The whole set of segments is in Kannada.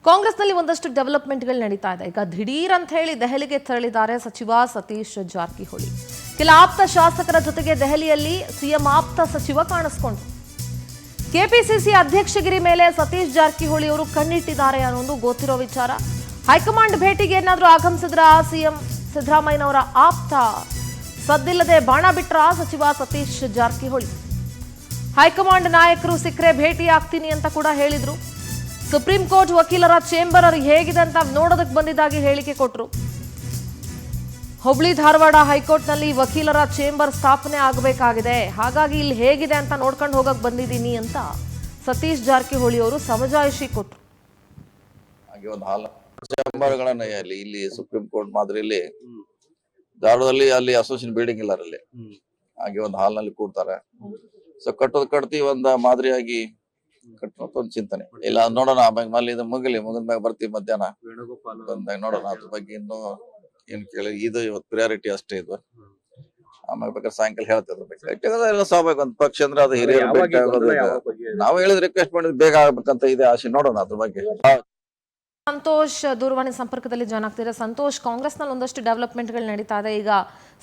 ಕಾಂಗ್ರೆಸ್ನಲ್ಲಿ ಒಂದಷ್ಟು ಡೆವಲಪ್ಮೆಂಟ್ಗಳು ನಡೀತಾ ಇದೆ. ಈಗ ದಿಢೀರ್ ಅಂತ ಹೇಳಿ ದೆಹಲಿಗೆ ತೆರಳಿದ್ದಾರೆ ಸಚಿವ ಸತೀಶ್ ಜಾರಕಿಹೊಳಿ. ಕೆಲ ಆಪ್ತ ಶಾಸಕರ ಜೊತೆಗೆ ದೆಹಲಿಯಲ್ಲಿ ಸಿಎಂ ಆಪ್ತ ಸಚಿವ ಕಾಣಿಸಿಕೊಂಡ್ರು. ಕೆಪಿಸಿಸಿ ಅಧ್ಯಕ್ಷಗಿರಿ ಮೇಲೆ ಸತೀಶ್ ಜಾರಕಿಹೊಳಿ ಅವರು ಕಣ್ಣಿಟ್ಟಿದ್ದಾರೆ ಅನ್ನೋದು ಗೊತ್ತಿರೋ ವಿಚಾರ. ಹೈಕಮಾಂಡ್ ಭೇಟಿಗೆ ಏನಾದರೂ ಆಗಮಿಸಿದ್ರ ಸಿಎಂ ಸಿದ್ದರಾಮಯ್ಯನವರ ಆಪ್ತ ಸದ್ದಿಲ್ಲದೆ ಬಾಣ ಬಿಟ್ರ ಸಚಿವ ಸತೀಶ್ ಜಾರಕಿಹೊಳಿ. ಹೈಕಮಾಂಡ್ ನಾಯಕರು ಸಿಕ್ಕರೆ ಭೇಟಿ ಆಗ್ತೀನಿ ಅಂತ ಕೂಡ ಹೇಳಿದ್ರು. ಸುಪ್ರೀಂ ಕೋರ್ಟ್ ವಕೀಲರ ಚೇಂಬರ್ ಹೇಗಿದೆ ಅಂತ ನೋಡೋದಕ್ಕೆ ಬಂದಿದ್ದಾಗಿ ಹೇಳಿಕೆ ಕೊಟ್ಟರು. ಹುಬ್ಳಿ ಧಾರವಾಡ ಹೈಕೋರ್ಟ್ನಲ್ಲಿ ವಕೀಲರ ಚೇಂಬರ್ ಸ್ಥಾಪನೆ ಆಗಬೇಕಾಗಿದೆ, ಹಾಗಾಗಿ ಇಲ್ಲಿ ಹೇಗಿದೆ ಅಂತ ನೋಡ್ಕೊಂಡು ಹೋಗಕ್ ಬಂದಿದ್ದೀನಿ ಅಂತ ಸತೀಶ್ ಜಾರಕಿಹೊಳಿ ಅವರು ಸಮಜಾಯಿಷಿ ಕೊಟ್ಟರು. ಚೇಂಬರ್ಗಳನ್ನ ಇಲ್ಲಿ ಸುಪ್ರೀಂ ಕೋರ್ಟ್ ಮಾದರಿಯಲ್ಲಿ ಧಾರವಾಡದಲ್ಲಿ ಅಲ್ಲಿ ಅಸೋಸಿಯೇಷನ್ ಬಿಲ್ಡಿಂಗ್ ಇಲ್ಲ ಅಲ್ಲಿ, ಹಾಗೆ ಒಂದು ಹಾಲ್ ನಲ್ಲಿ ಕೂಡ್ತಾರೆ. ಸೊ ಕಟ್ಟಿ ಒಂದ್ ಮಾದರಿಯಾಗಿ ಕಟ್ಟುವಂತ ಒಂದು ಚಿಂತನೆ ಇಲ್ಲ. ನೋಡೋಣ ಆಮೇಲೆ ಇದು ಮುಗಿದ ಮ್ಯಾಗ ಬರ್ತೀವಿ ಮಧ್ಯಾಹ್ನ ಬಂದಾಗ ನೋಡೋಣ. ಅದ್ರ ಬಗ್ಗೆ ಇನ್ನು ಏನ್ ಕೇಳಿ, ಇದು ಇವತ್ತು ಪ್ರಿಯಾರಿಟಿ ಅಷ್ಟೇ. ಇದು ಆಮೇಲೆ ಬೇಕಾದ್ರೆ ಸಾಯಂಕಾಲ ಹೇಳ್ತಿದ್ರು. ಸ್ವಾಭಾವಿಕ ಒಂದು ಪಕ್ಷ ಅಂದ್ರೆ ಅದು ಹಿರಿಯರು ಭೇಟಿ ಆಗೋದು. ನಾವು ಹೇಳಿದ್ ರಿಕ್ವೆಸ್ಟ್ ಮಾಡಿದ್ ಬೇಗ ಆಗ್ಬೇಕಂತ ಇದೆ ಆಶೆ. ನೋಡೋಣ ಅದ್ರ ಬಗ್ಗೆ. ಸಂತೋಷ್ ದೂರವಾಣಿ ಸಂಪರ್ಕದಲ್ಲಿ ಜಾಯ್ನ್ ಆಗ್ತಿದ್ದಾರೆ. ಸಂತೋಷ್, ಕಾಂಗ್ರೆಸ್ನಲ್ಲಿ ಒಂದಷ್ಟು ಡೆವಲಪ್ಮೆಂಟ್ಗಳು ನಡೀತಾ ಇದೆ. ಈಗ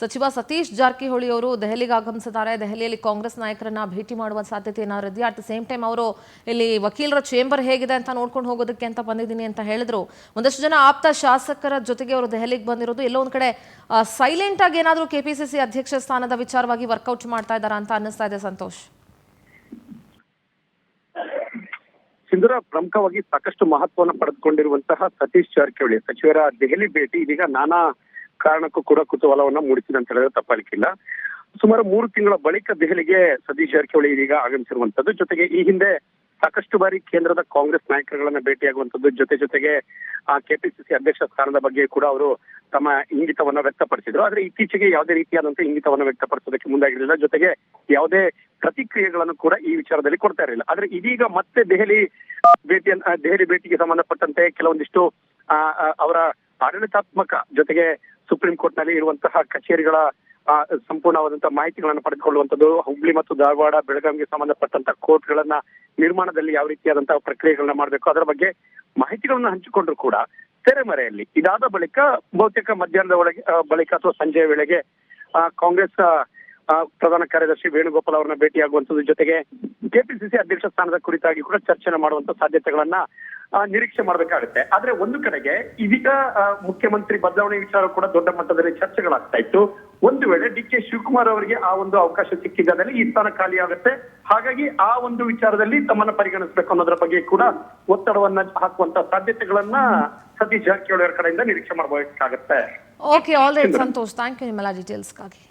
ಸಚಿವ ಸತೀಶ್ ಜಾರಕಿಹೊಳಿ ಅವರು ದೆಹಲಿಗೆ ಆಗಮಿಸಿದ್ದಾರೆ. ದೆಹಲಿಯಲ್ಲಿ ಕಾಂಗ್ರೆಸ್ ನಾಯಕರನ್ನ ಭೇಟಿ ಮಾಡುವ ಸಾಧ್ಯತೆ ಏನಾದ್ರು ಇದೆಯಾ? ಅಟ್ ದ ಸೇಮ್ ಟೈಮ್ ಅವರು ಇಲ್ಲಿ ವಕೀಲರ ಚೇಂಬರ್ ಹೇಗಿದೆ ಅಂತ ನೋಡ್ಕೊಂಡು ಹೋಗೋದಕ್ಕೆ ಅಂತ ಬಂದಿದ್ದೀನಿ ಅಂತ ಹೇಳಿದ್ರು. ಒಂದಷ್ಟು ಜನ ಆಪ್ತ ಶಾಸಕರ ಜೊತೆಗೆ ಅವರು ದೆಹಲಿಗೆ ಬಂದಿರೋದು. ಎಲ್ಲೋ ಒಂದ್ ಕಡೆ ಸೈಲೆಂಟ್ ಆಗಿ ಏನಾದರೂ ಕೆಪಿಸಿಸಿ ಅಧ್ಯಕ್ಷ ಸ್ಥಾನದ ವಿಚಾರವಾಗಿ ವರ್ಕೌಟ್ ಮಾಡ್ತಾ ಇದ್ದಾರಾ ಅಂತ ಅನ್ನಿಸ್ತಾ ಇದೆ ಸಂತೋಷ್. ಸಿಂಧೂರ, ಪ್ರಮುಖವಾಗಿ ಸಾಕಷ್ಟು ಮಹತ್ವವನ್ನು ಪಡೆದುಕೊಂಡಿರುವಂತಹ ಸತೀಶ್ ಜಾರಕಿಹೊಳಿ ಸಚಿವರ ದೆಹಲಿ ಭೇಟಿ ಇದೀಗ ನಾನಾ ಕಾರಣಕ್ಕೂ ಕೂಡ ಕುತೂಹಲವನ್ನ ಮೂಡಿಸಿದೆ ಅಂತ ಹೇಳಿದ್ರೆ ತಪ್ಪಾಲಿಕ್ಕಿಲ್ಲ. ಸುಮಾರು 3 ತಿಂಗಳ ಬಳಿಕ ದೆಹಲಿಗೆ ಸತೀಶ್ ಜಾರಕಿಹೊಳಿ ಇದೀಗ ಆಗಮಿಸಿರುವಂತದ್ದು. ಜೊತೆಗೆ ಈ ಹಿಂದೆ ಸಾಕಷ್ಟು ಬಾರಿ ಕೇಂದ್ರದ ಕಾಂಗ್ರೆಸ್ ನಾಯಕರುಗಳನ್ನ ಭೇಟಿಯಾಗುವಂತದ್ದು, ಜೊತೆಗೆ ಕೆಪಿಸಿಸಿ ಅಧ್ಯಕ್ಷ ಸ್ಥಾನದ ಬಗ್ಗೆ ಕೂಡ ಅವರು ತಮ್ಮ ಇಂಗಿತವನ್ನ ವ್ಯಕ್ತಪಡಿಸಿದ್ರು. ಆದ್ರೆ ಇತ್ತೀಚೆಗೆ ಯಾವುದೇ ರೀತಿಯಾದಂತಹ ಇಂಗಿತವನ್ನ ವ್ಯಕ್ತಪಡಿಸೋದಕ್ಕೆ ಮುಂದಾಗಿರಲಿಲ್ಲ. ಜೊತೆಗೆ ಯಾವುದೇ ಪ್ರತಿಕ್ರಿಯೆಗಳನ್ನು ಕೂಡ ಈ ವಿಚಾರದಲ್ಲಿ ಕೊಡ್ತಾ ಇರಲಿಲ್ಲ. ಆದ್ರೆ ಇದೀಗ ಮತ್ತೆ ದೆಹಲಿ ಭೇಟಿಗೆ ಸಂಬಂಧಪಟ್ಟಂತೆ ಕೆಲವೊಂದಿಷ್ಟು ಅವರ ಆಡಳಿತಾತ್ಮಕ ಜೊತೆಗೆ ಸುಪ್ರೀಂ ಕೋರ್ಟ್ ನಲ್ಲಿ ಇರುವಂತಹ ಕಚೇರಿಗಳ ಸಂಪೂರ್ಣವಾದಂತಹ ಮಾಹಿತಿಗಳನ್ನು ಪಡೆದುಕೊಳ್ಳುವಂತದ್ದು, ಹುಬ್ಳಿ ಮತ್ತು ಧಾರವಾಡ ಬೆಳಗಾವಿಗೆ ಸಂಬಂಧಪಟ್ಟಂತಹ ಕೋರ್ಟ್ಗಳನ್ನ ನಿರ್ಮಾಣದಲ್ಲಿ ಯಾವ ರೀತಿಯಾದಂತಹ ಪ್ರಕ್ರಿಯೆಗಳನ್ನ ಮಾಡಬೇಕು ಅದರ ಬಗ್ಗೆ ಮಾಹಿತಿಗಳನ್ನ ಹಂಚಿಕೊಂಡ್ರು ಕೂಡ ತೆರೆಮರೆಯಲ್ಲಿ. ಇದಾದ ಬಳಿಕ ಬಹುತೇಕ ಮಧ್ಯಾಹ್ನದ ಬಳಿಕ ಅಥವಾ ಸಂಜೆಯ ವೇಳೆಗೆ ಕಾಂಗ್ರೆಸ್ ಪ್ರಧಾನ ಕಾರ್ಯದರ್ಶಿ ವೇಣುಗೋಪಾಲ್ ಅವರನ್ನ ಭೇಟಿಯಾಗುವಂತದ್ದು, ಜೊತೆಗೆ ಕೆಪಿಸಿಸಿ ಅಧ್ಯಕ್ಷ ಸ್ಥಾನದ ಕುರಿತಾಗಿ ಕೂಡ ಚರ್ಚೆ ಮಾಡುವಂತ ಸಾಧ್ಯತೆಗಳನ್ನ ನಿರೀಕ್ಷೆ ಮಾಡಬೇಕಾಗುತ್ತೆ. ಆದ್ರೆ ಒಂದು ಕಡೆಗೆ ಇದೀಗ ಮುಖ್ಯಮಂತ್ರಿ ಬದಲಾವಣೆ ವಿಚಾರ ಕೂಡ ದೊಡ್ಡ ಮಟ್ಟದಲ್ಲಿ ಚರ್ಚೆಗಳಾಗ್ತಾ ಇತ್ತು. ಒಂದು ವೇಳೆ ಡಿ ಕೆ ಶಿವಕುಮಾರ್ ಅವರಿಗೆ ಆ ಒಂದು ಅವಕಾಶ ಸಿಕ್ಕಿದ್ದಾದಲ್ಲಿ ಈ ಸ್ಥಾನ ಖಾಲಿ ಆಗುತ್ತೆ, ಹಾಗಾಗಿ ಆ ಒಂದು ವಿಚಾರದಲ್ಲಿ ತಮ್ಮನ್ನ ಪರಿಗಣಿಸಬೇಕು ಅನ್ನೋದ್ರ ಬಗ್ಗೆ ಕೂಡ ಒತ್ತಡವನ್ನ ಹಾಕುವಂತ ಸಾಧ್ಯತೆಗಳನ್ನ ಸತೀಶ್ ಜಾರಕಿಹೊಳಿ ಅವರ ಕಡೆಯಿಂದ ನಿರೀಕ್ಷೆ ಮಾಡಬೇಕಾಗುತ್ತೆ. Okay, all right Santosh, thank you ನಿಮ್ಮೆಲ್ಲ ಡೀಟೇಲ್ಸ್ಗಾಗಿ.